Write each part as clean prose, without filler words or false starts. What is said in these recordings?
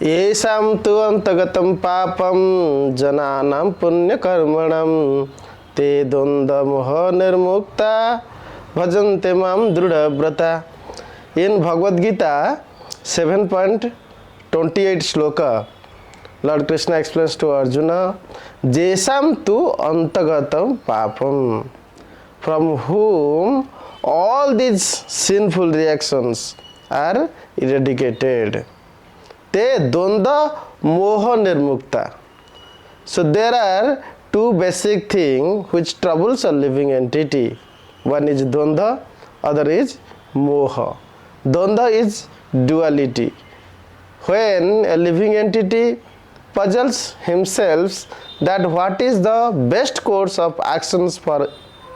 येषां तु अंतगतं पापं जनानां पुण्यकर्मणं ते द्वंद्वमोह निर्मुक्ता भजन्ते मां दृढ़व्रता. In Bhagavad Gita 7.28 shloka, Lord Krishna explains to Arjuna, Jesam tu antagatam papam, from whom all these sinful reactions are eradicated. Te dvanda moha nirmukta. So there are two basic things which troubles a living entity. One is dvanda, other is moha. Dvanda is duality. When a living entity puzzles himself that what is the best course of actions for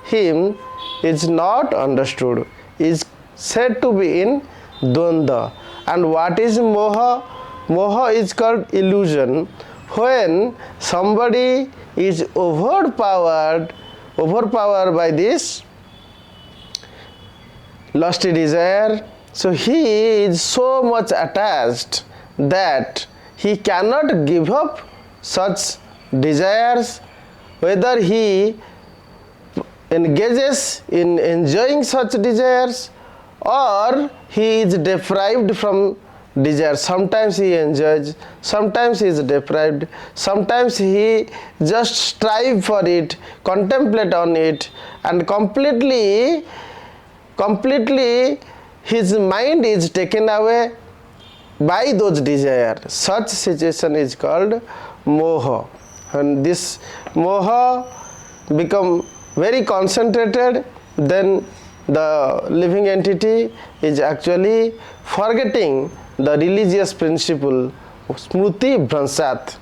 him is not understood, is said to be in dvanda. And what is moha? Moha is called illusion. When somebody is overpowered by this lusty desire, so he is so much attached that he cannot give up such desires, whether he engages in enjoying such desires or he is deprived from desire. Sometimes he enjoys, sometimes he is deprived, sometimes he just strive for it, contemplate on it, and completely his mind is taken away by those desires. Such situation is called moha, and this moha become very concentrated, then the living entity is actually forgetting the religious principle, smruti bhransat,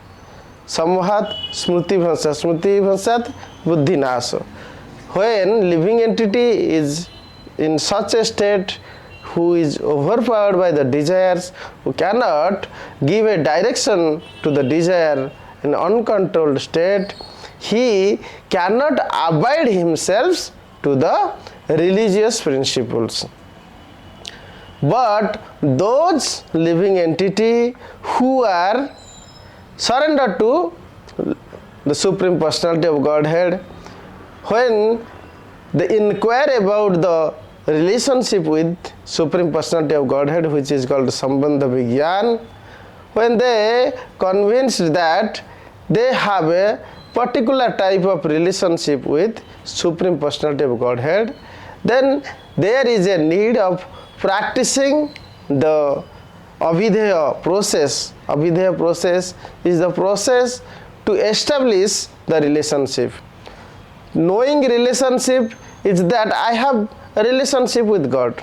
samvahat smruti bhransat buddhi nasa. When living entity is in such a state, who is overpowered by the desires, who cannot give a direction to the desire in uncontrolled state, he cannot abide himself to the religious principles. But those living entity who are surrendered to the Supreme Personality of Godhead, when they inquire about the relationship with Supreme Personality of Godhead, which is called Sambandha Vigyan, when they convinced that they have a particular type of relationship with Supreme Personality of Godhead, then there is a need of practicing the Abhideya process. Abhideya process is the process to establish the relationship. Knowing relationship is that I have a relationship with God.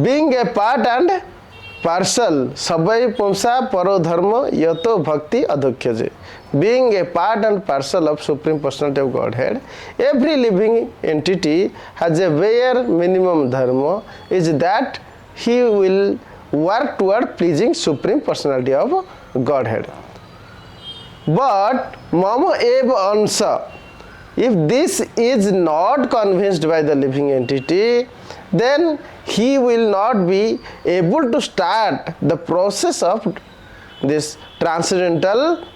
Being a part and parcel, sabai pumsa paro dharma yato bhakti adhokyaje. Being a part and parcel of Supreme Personality of Godhead, every living entity has a bare minimum dharma, is that he will work toward pleasing Supreme Personality of Godhead. But mama eva ansa, if this is not convinced by the living entity, then he will not be able to start the process of this transcendental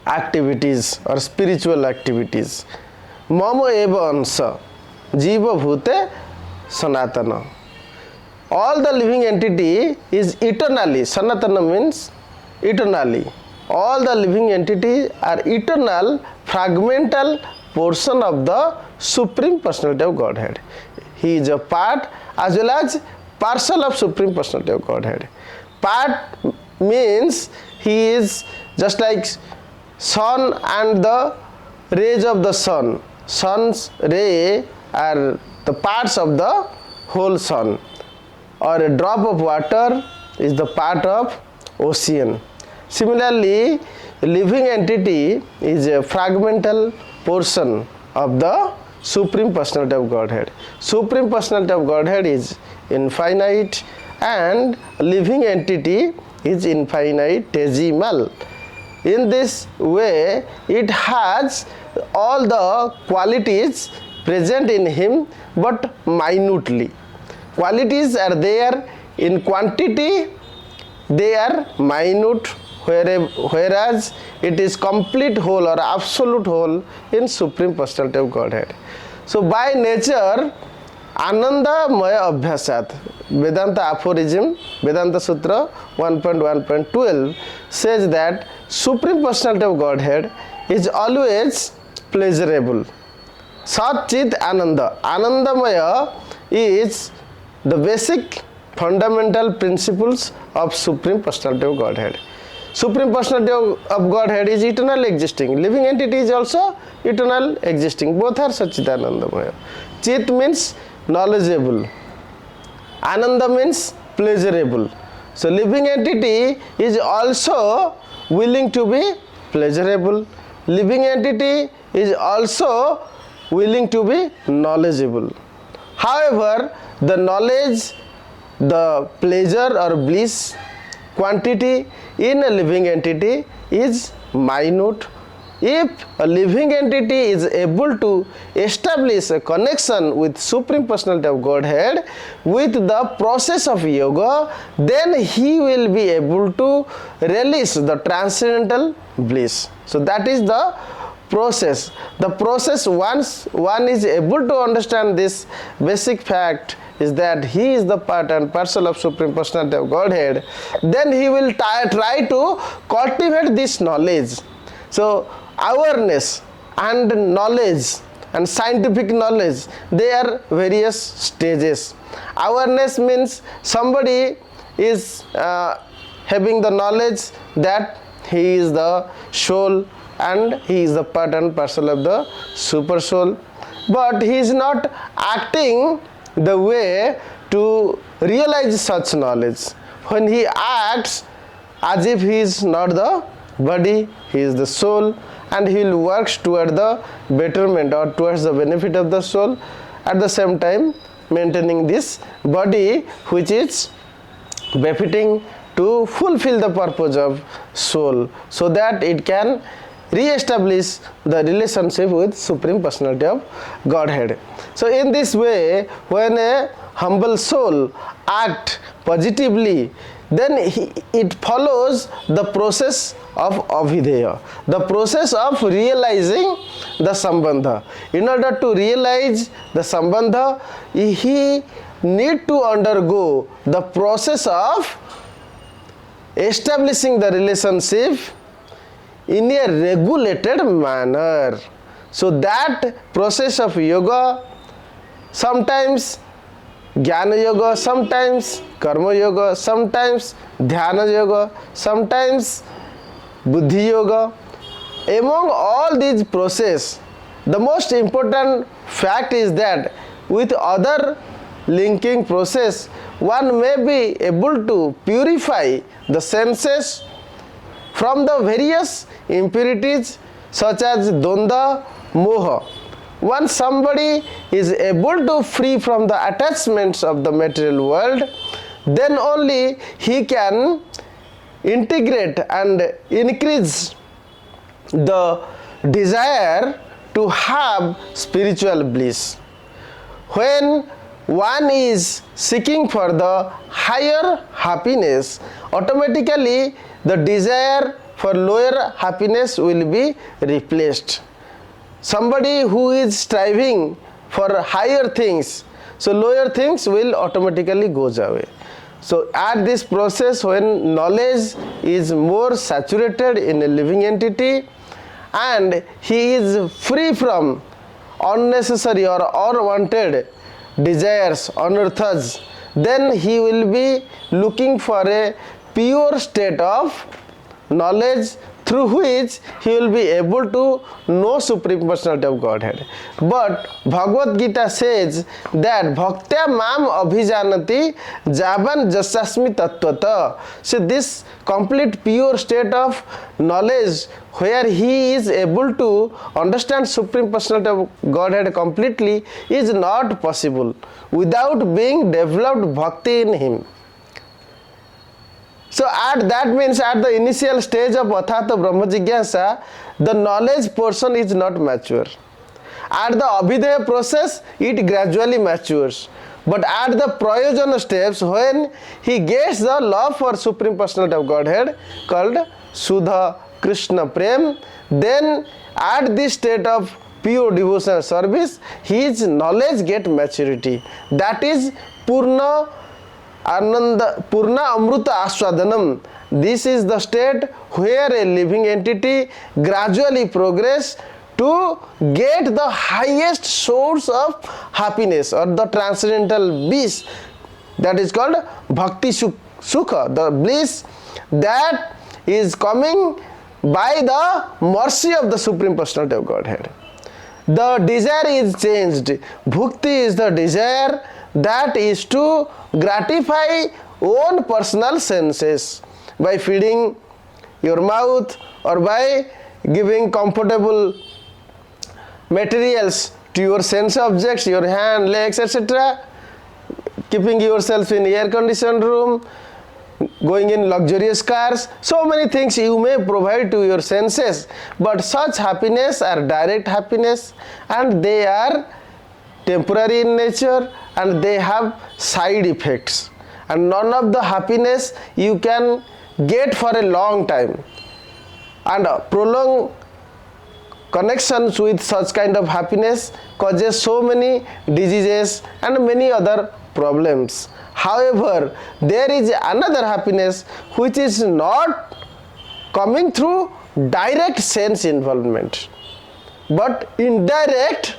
activities or spiritual activities. Mama eva ansa, jiva bhute sanatana. All the living entity is eternally, sanatana means eternally. All the living entities are eternal, fragmental portion of the Supreme Personality of Godhead. He is a part as well as parcel of Supreme Personality of Godhead. Part means he is just like sun and the rays of the sun. Sun's ray are the parts of the whole sun. Or a drop of water is the part of ocean. Similarly, living entity is a fragmental portion of the Supreme Personality of Godhead. Supreme Personality of Godhead is infinite and living entity is infinitesimal. In this way, it has all the qualities present in him but minutely. Qualities are there in quantity they are minute, whereas it is complete whole or absolute whole in Supreme Personality of Godhead. So by nature, Anandamaya Abhyasat, Vedanta aphorism, Vedanta Sutra 1.1.12 says that Supreme Personality of Godhead is always pleasurable. Sat Chit Ananda. Anandamaya is the basic fundamental principles of Supreme Personality of Godhead. Supreme Personality of Godhead is eternal existing. Living entity is also eternal existing. Both are Satchitanandamaya. Chit means knowledgeable. Ananda means pleasurable. So living entity is also willing to be pleasurable. Living entity is also willing to be knowledgeable. However, the knowledge, the pleasure or bliss quantity in a living entity is minute. If a living entity is able to establish a connection with Supreme Personality of Godhead with the process of yoga, then he will be able to relish the transcendental bliss. So that is the process. The process, once one is able to understand this basic fact, is that he is the part and parcel of Supreme Personality of Godhead, then he will try to cultivate this knowledge. So awareness and knowledge and scientific knowledge, they are various stages. Awareness means somebody is having the knowledge that he is the soul and he is the part and parcel of the super soul, but he is not acting the way to realize such knowledge. When he acts as if he is not the body, he is the soul, and he will work toward the betterment or towards the benefit of the soul, at the same time maintaining this body which is befitting to fulfill the purpose of soul, so that it can re-establish the relationship with Supreme Personality of Godhead. So in this way, when a humble soul acts positively, then it follows the process of avideya, the process of realizing the sambandha. In order to realize the sambandha, he need to undergo the process of establishing the relationship in a regulated manner. So that process of yoga, sometimes Jnana Yoga, sometimes Karma Yoga, sometimes Dhyana Yoga, sometimes Buddhi Yoga. Among all these processes, the most important fact is that with other linking process, one may be able to purify the senses from the various impurities such as Dvandva, Moha. Once somebody is able to free from the attachments of the material world, then only he can integrate and increase the desire to have spiritual bliss. When one is seeking for the higher happiness, automatically the desire for lower happiness will be replaced. Somebody who is striving for higher things, so lower things will automatically goes away. So at this process, when knowledge is more saturated in a living entity and he is free from unnecessary or unwanted desires, anarthas, then he will be looking for a pure state of knowledge through which he will be able to know Supreme Personality of Godhead. But Bhagavad Gita says that Bhaktya Mam Abhijanati Jaban Jasasmi Tattvata. So this complete pure state of knowledge where he is able to understand Supreme Personality of Godhead completely is not possible without being developed bhakti in him. So that means at the initial stage of Athata Brahma Jigyasa, the knowledge portion is not mature. At the Abhidheya process, it gradually matures. But at the prayojan steps, when he gets the love for Supreme Personality of Godhead called Sudha Krishna Prem, then at this state of pure devotional service, his knowledge get maturity. That is Purna Amruta Aswadanam. This is the state where a living entity gradually progress to get the highest source of happiness or the transcendental bliss, that is called Bhakti Sukha, the bliss that is coming by the mercy of the Supreme Personality of Godhead. The desire is changed. Bhukti is the desire that is to gratify own personal senses by feeding your mouth or by giving comfortable materials to your sense objects, your hand, legs, etc., keeping yourself in air conditioned room, going in luxurious cars. So many things you may provide to your senses, but such happiness are direct happiness and they are temporary in nature and they have side effects, and none of the happiness you can get for a long time, and prolonged connections with such kind of happiness causes so many diseases and many other problems. However, there is another happiness which is not coming through direct sense involvement, but indirect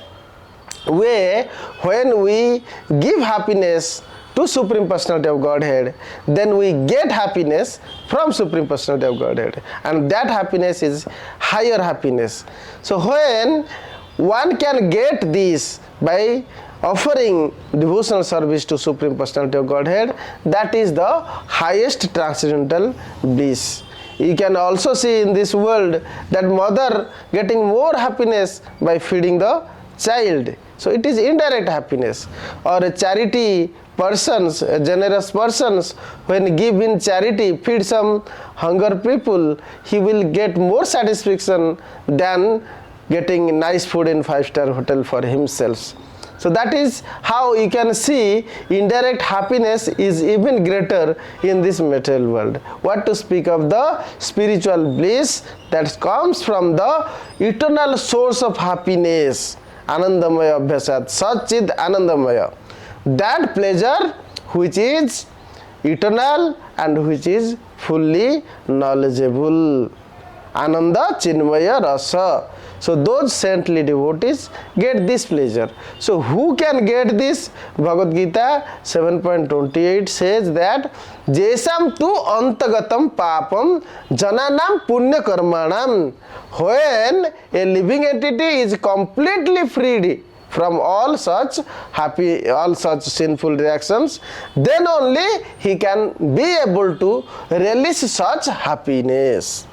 way. When we give happiness to Supreme Personality of Godhead, then we get happiness from Supreme Personality of Godhead, and that happiness is higher happiness. So when one can get this by offering devotional service to Supreme Personality of Godhead, that is the highest transcendental bliss. You can also see in this world that mother getting more happiness by feeding the child. So it is indirect happiness. Or a charity persons, generous persons, when give in charity, feed some hunger people, he will get more satisfaction than getting nice food in 5-star hotel for himself. So that is how you can see indirect happiness is even greater in this material world. What to speak of the spiritual bliss that comes from the eternal source of happiness, Anandamaya Abhyasat, Satchid Anandamaya. That pleasure which is eternal and which is fully knowledgeable. Ananda Chinmaya Rasa. So those saintly devotees get this pleasure. So who can get this? Bhagavad Gita 7.28 says that Jesam tu antagatam papam jananam punya karmanam. When a living entity is completely freed from all such sinful reactions, then only he can be able to relish such happiness.